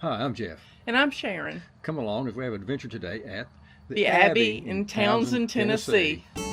Hi, I'm Jeff. And I'm Sharon. Come along as we have an adventure today at The the Abbey Abbey in in Townsend, Townsend, Tennessee. Tennessee.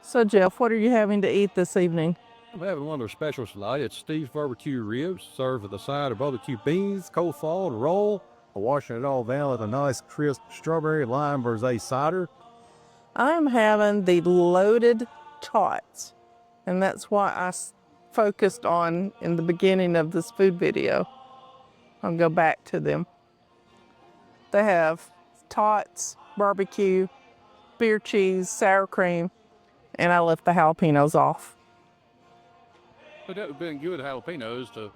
So, Jeff, what are you having to eat this evening? I'm having one of their specials tonight. It's Steve's barbecue ribs, served with a side of barbecue beans, coleslaw, and roll. I'm washing it all down with a nice crisp strawberry lime rosé cider. I'm having the loaded tots, and that's why focused on in the beginning of this food video. I'll go back to them. They have tots, barbecue, beer cheese, sour cream, and I left the jalapenos off. But that would have been good jalapenos to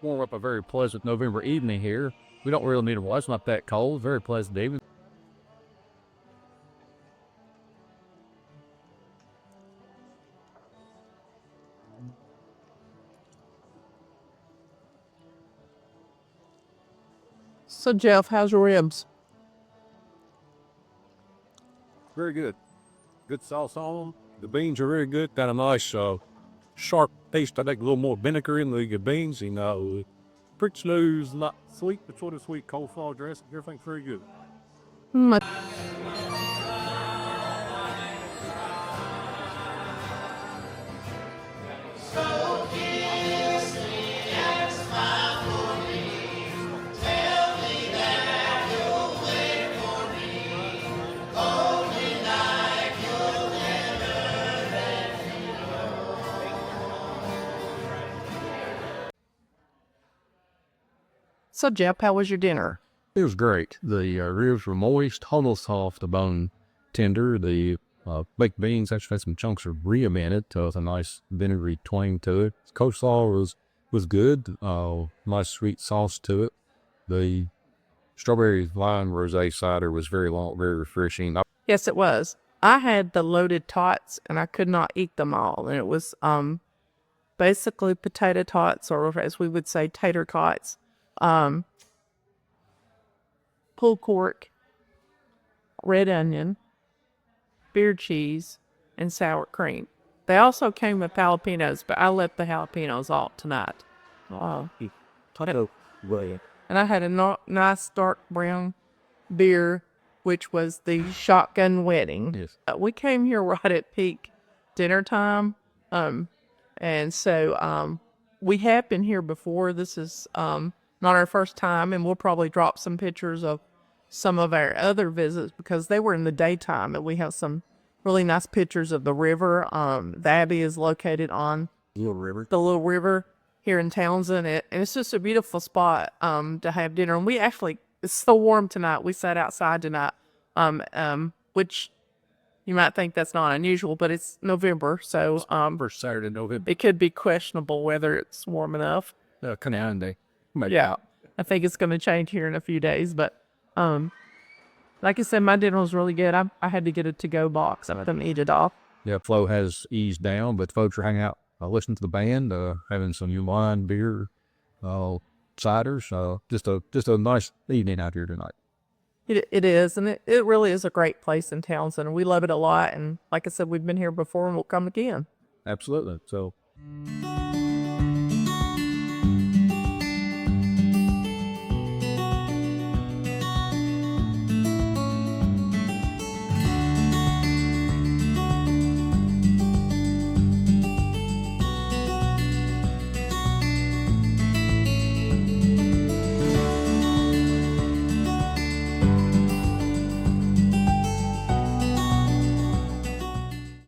warm up a very pleasant November evening here. We don't really need them. It's not that cold. Very pleasant evening. So, Jeff, how's your ribs? Very good. Good sauce on them. The beans are very good. Got a nice sharp taste. I think a little more vinegar in the beans. Pretty smooth, not sweet, but sort of sweet coleslaw dressing. Everything's very good. So, Jeff, how was your dinner? It was great. The ribs were moist, almost off the bone tender. The baked beans actually had some chunks of rib in it, with a nice vinegary twang to it. Coleslaw was good. Nice sweet sauce to it. The strawberry lime rosé cider was very long, very refreshing. Yes, it was. I had the loaded tots, and I could not eat them all. And it was basically potato tots, or as we would say, tater tots, pulled pork, red onion, beer cheese, and sour cream. They also came with jalapenos, but I left the jalapenos off tonight. And I had a nice dark brown beer, which was the Shotgun Wedding. Yes. We came here right at peak dinner time, and so we have been here before. This is not our first time, and we'll probably drop some pictures of some of our other visits because they were in the daytime, and we have some really nice pictures of the river. The Abbey is located on the little river here in Townsend, and it's just a beautiful spot to have dinner. And it's so warm tonight. We sat outside tonight, which you might think that's not unusual, but it's November, so First Saturday in November. it could be questionable whether it's warm enough. Canande. Yeah, I think it's going to change here in a few days, but like I said, my dinner was really good. I had to get a to-go box. I couldn't eat it all. Yeah, flow has eased down, but folks are hanging out, listening to the band, having some new wine, beer, ciders. Just a nice evening out here tonight. It is, and it really is a great place in Townsend, and we love it a lot. And like I said, we've been here before, and we'll come again. Absolutely. So